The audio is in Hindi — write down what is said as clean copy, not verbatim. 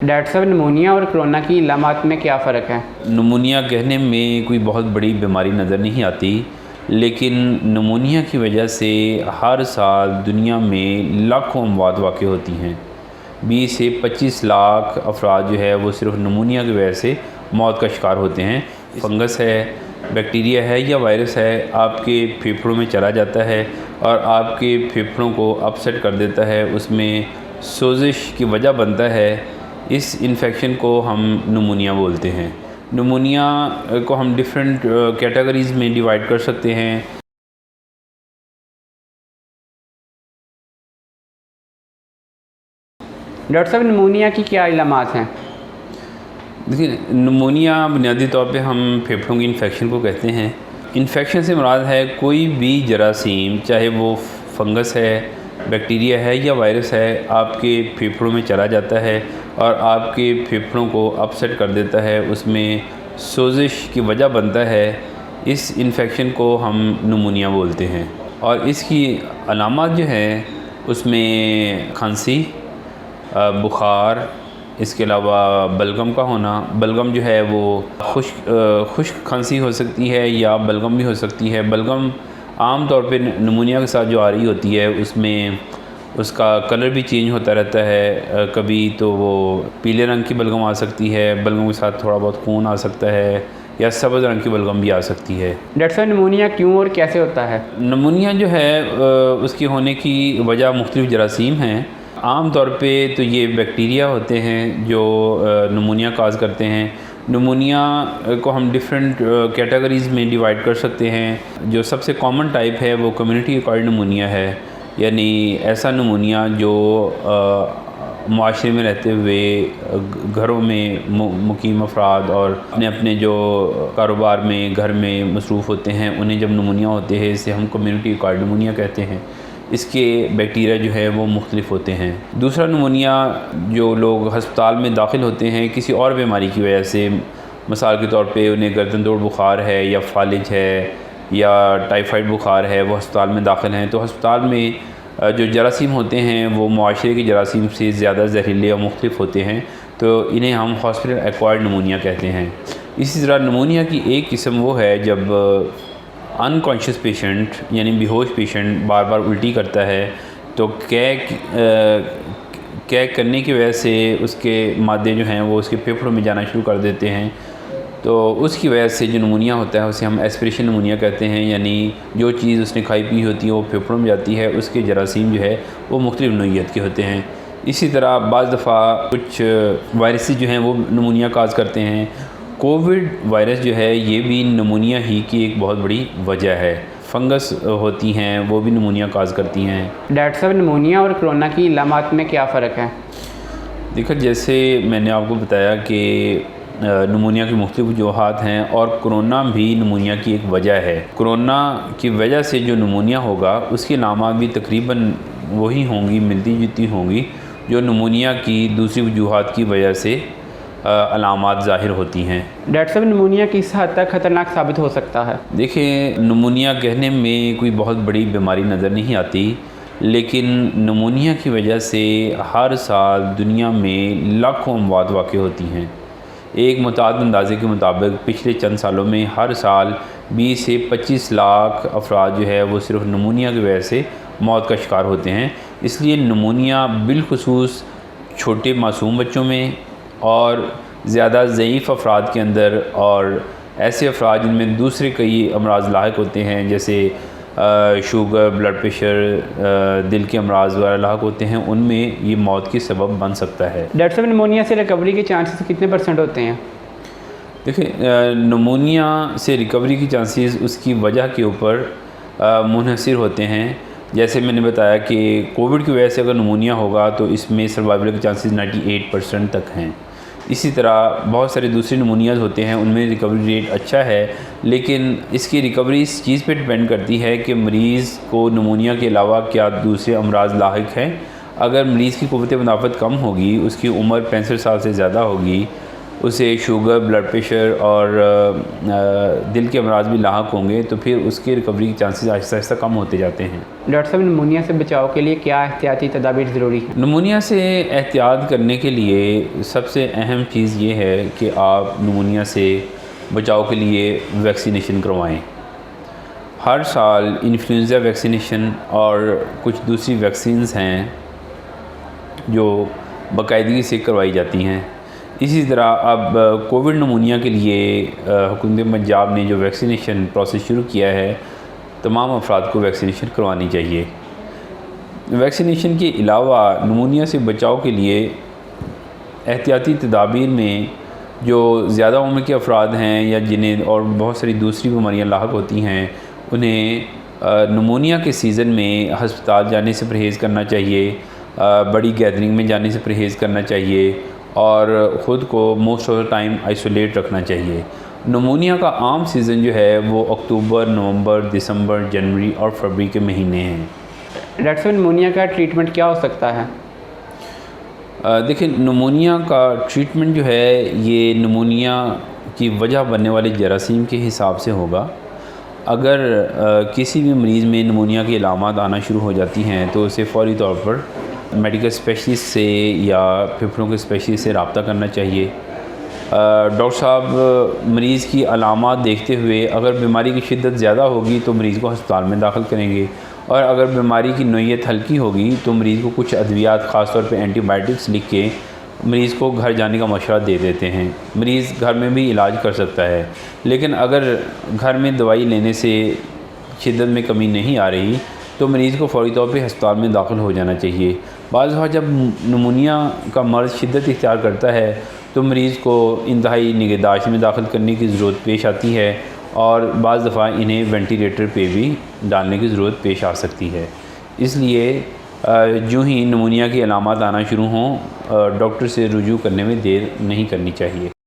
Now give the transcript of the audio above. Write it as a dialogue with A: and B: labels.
A: डॉक्टर साहब, निमोनिया और कोरोना की इलामात में क्या फ़र्क है?
B: निमोनिया कहने में कोई बहुत बड़ी बीमारी नज़र नहीं आती, लेकिन निमोनिया की वजह से हर साल दुनिया में लाखों अमवात वाक़ होती हैं। 20 से 25 लाख अफराद जो है वो सिर्फ निमोनिया की वजह से मौत का शिकार होते हैं। फंगस है, बैक्टीरिया है या वायरस है, आपके फेफड़ों में चला जाता है और आपके फेफड़ों को अपसेट कर देता है, उसमें सोजिश की वजह बनता है। इस इन्फेक्शन को हम निमोनिया बोलते हैं। निमोनिया को हम डिफरेंट कैटेगरीज़ में डिवाइड कर सकते हैं।
A: डॉक्टर साहब, निमोनिया की क्या इलामात हैं?
B: देखिए, निमोनिया बुनियादी तौर पे हम फेफड़ों की इन्फेक्शन को कहते हैं। इन्फेक्शन से मुराद है कोई भी जरासीम, चाहे वो फंगस है, बैक्टीरिया है या वायरस है, आपके फेफड़ों में चला जाता है और आपके फेफड़ों को अपसेट कर देता है, उसमें सोजिश की वजह बनता है। इस इन्फेक्शन को हम निमोनिया बोलते हैं और इसकी अलामत जो है उसमें खांसी, बुखार, इसके अलावा बलगम का होना। बलगम जो है वो खुश्क खांसी हो सकती है या बलगम भी हो सकती है। बलगम आम तौर पे निमोनिया के साथ जो आ रही होती है उसमें उसका कलर भी चेंज होता रहता है। कभी तो वो पीले रंग की बलगम आ सकती है, बलगम के साथ थोड़ा बहुत खून आ सकता है, या सब्ज़ रंग की बलगम भी आ सकती है।
A: डॉक्टर साहब, निमोनिया क्यों और कैसे होता है?
B: निमोनिया जो है उसके होने की वजह मुख्तलिफ जरासीम हैं। आम तौर पे तो ये बैक्टीरिया होते हैं जो निमोनिया काज करते हैं। निमोनिया को हम डिफरेंट कैटेगरीज़ में डिवाइड कर सकते हैं। जो सबसे कॉमन टाइप है वो कम्युनिटी एक्वायर्ड निमोनिया है, यानी ऐसा निमोनिया जो मुआशरे में रहते हुए घरों में मुकीम अफराद और अपने अपने जो कारोबार में घर में मसरूफ़ होते हैं, उन्हें जब निमोनिया होते हैं इसे हम कम्युनिटी एक्वायर्ड निमोनिया कहते हैं। इसके बैक्टीरिया जो है वो मुख्तलिफ होते हैं। दूसरा निमोनिया, जो लोग हस्पताल में दाखिल होते हैं किसी और बीमारी की वजह से, मिसाल के तौर पे उन्हें गर्दन तोड़ बुखार है या फालिज है या टाइफाइड बुखार है, वो हस्पताल में दाखिल हैं, तो हस्पताल में जो जरासीम होते हैं वो मुआशरे के जरासीम से ज़्यादा जहरीले और मुख्तलिफ होते हैं, तो इन्हें हम हॉस्पिटल एक्वायर्ड निमोनिया कहते हैं। इसी तरह निमोनिया की एक किस्म वो है जब अनकॉन्शियस पेशेंट यानी बेहोश पेशेंट बार बार उल्टी करता है, तो कैक करने की वजह से उसके मादे जो हैं वो उसके फेफड़ों में जाना शुरू कर देते हैं, तो उसकी वजह से जो निमोनिया होता है उसे हम एस्पिरेशन निमोनिया कहते हैं। यानी जो चीज़ उसने खाई पी होती है वो फेफड़ों में जाती है, उसके जरासीम जो है वो मुख्तलिफ नौइयत के होते हैं। इसी तरह बाज़ दफ़ा कुछ वायरसेस जो हैं वो निमोनिया काज करते हैं। कोविड वायरस जो है ये भी निमोनिया ही की एक बहुत बड़ी वजह है। फंगस होती हैं वो भी निमोनिया काज करती हैं।
A: डॉक्टर साहब, निमोनिया और कोरोना की इलामात में क्या फ़र्क है?
B: देखो, जैसे मैंने आपको बताया कि निमोनिया की मुख्तलिफ वजूहात हैं और कोरोना भी निमोनिया की एक वजह है। कोरोना की वजह से जो निमोनिया होगा उसकी अलामत भी तकरीबन वही होंगी, मिलती जुलती होंगी जो निमोनिया की दूसरी वजूहात की वजह से अलामत ज़ाहिर होती हैं।
A: डॉक्टर साहब, निमोनिया किस हद तक ख़तरनाक साबित हो सकता है?
B: देखिए, निमोनिया कहने में कोई बहुत बड़ी बीमारी नज़र नहीं आती, लेकिन निमोनिया की वजह से हर साल दुनिया में लाखों अमवात वाक़ होती हैं। एक मुताद अंदाजे के मुताबिक पिछले चंद सालों में हर साल 20 से 25 लाख अफराद जो है वो सिर्फ निमोनिया की वजह से मौत का शिकार होते हैं। इसलिए निमोनिया बिलखुसूस छोटे मासूम बच्चों में और ज़्यादा ज़ईफ़ अफराद के अंदर और ऐसे अफराद जिनमें दूसरे कई अमराज लाहिक होते हैं, जैसे शुगर, ब्लड प्रेशर, दिल के अमराज वगैरह लाहिक होते हैं, उनमें ये मौत की सबब बन सकता है।
A: डॉक्टर साहब, निमोनिया से रिकवरी के चांसेस कितने % होते हैं?
B: देखिए, निमोनिया से रिकवरी की चांसेस उसकी वजह के ऊपर मुनहसर होते हैं। जैसे मैंने बताया कि कोविड की वजह से अगर निमोनिया होगा तो इसमें सर्वाइवल के चांसेस 98% तक हैं। इसी तरह बहुत सारे दूसरे निमोनियाज़ होते हैं, उनमें रिकवरी रेट अच्छा है, लेकिन इसकी रिकवरी इस चीज़ पे डिपेंड करती है कि मरीज़ को निमोनिया के अलावा क्या दूसरे अमराज लाहिक हैं। अगर मरीज़ की क़ुव्वत मुदाफ़त कम होगी, उसकी उम्र 65 साल से ज़्यादा होगी उसे शुगर, ब्लड प्रेशर और दिल के अमराज भी लाहक होंगे, तो फिर उसकी रिकवरी के चांसेस आहिस्ता आहिस्ता कम होते जाते हैं।
A: डॉक्टर साहब, निमोनिया से बचाव के लिए क्या एहतियाती तदाबीर ज़रूरी है?
B: निमोनिया से एहतियात करने के लिए सबसे अहम चीज़ ये है कि आप निमोनिया से बचाव के लिए वैक्सीनेशन करवाएं। हर साल इन्फ्लुएंज़ा वैक्सीनेशन और कुछ दूसरी वैक्सीन्स हैं जो बाकायदगी से करवाई जाती हैं। इसी तरह अब कोविड निमोनिया के लिए हुकूमत पंजाब ने जो वैक्सीनेशन प्रोसेस शुरू किया है, तमाम अफराद को वैक्सीनेशन करवानी चाहिए। वैक्सीनेशन के अलावा निमोनिया से बचाव के लिए एहतियाती तदाबीर में जो ज़्यादा उम्र के अफराद हैं या जिन्हें और बहुत सारी दूसरी बीमारियाँ लाहक होती हैं, उन्हें निमोनिया के सीज़न में हस्पताल जाने से परहेज़ करना चाहिए, बड़ी गैदरिंग में जाने से परहेज़ करना चाहिए और ख़ुद को most of the time isolate रखना चाहिए। निमोनिया का आम सीज़न जो है वो अक्टूबर, नवंबर, दिसंबर, जनवरी और फरवरी के महीने हैं।
A: डॉक्टर साहब, निमोनिया का ट्रीटमेंट क्या हो सकता है?
B: देखिए, निमोनिया का ट्रीटमेंट जो है ये निमोनिया की वजह बनने वाले जरासीम के हिसाब से होगा। अगर किसी भी मरीज़ में निमोनिया की अलामत आना शुरू हो जाती हैं तो उसे फ़ौरी तौर पर मेडिकल स्पेशलिस्ट से या फेफड़ों के स्पेशलिस्ट से रब्ता करना चाहिए। डॉक्टर साहब मरीज़ की अलामत देखते हुए अगर बीमारी की शिद्दत ज़्यादा होगी तो मरीज़ को अस्पताल में दाखिल करेंगे, और अगर बीमारी की नोयत हल्की होगी तो मरीज़ को कुछ अद्वियात ख़ास तौर पे एंटीबायोटिक्स लिख के मरीज़ को घर जाने का मशवरा दे देते हैं। मरीज़ घर में भी इलाज कर सकता है, लेकिन अगर घर में दवाई लेने से शिद्दत में कमी नहीं आ रही तो मरीज़ को फ़ौरी तौर पे अस्पताल में दाखिल हो जाना चाहिए। बाज़ दफ़ा जब निमोनिया का मर्ज़ शिद्दत इख्तियार करता है तो मरीज़ को इंतहाई निगहदाश्त में दाखिल करने की ज़रूरत पेश आती है और बाज़ दफ़ा इन्हें वेंटिलेटर पे भी डालने की ज़रूरत पेश आ सकती है। इसलिए जो ही निमोनिया की अलामत आना शुरू हों, डॉक्टर से रुजू करने में देर नहीं करनी चाहिए।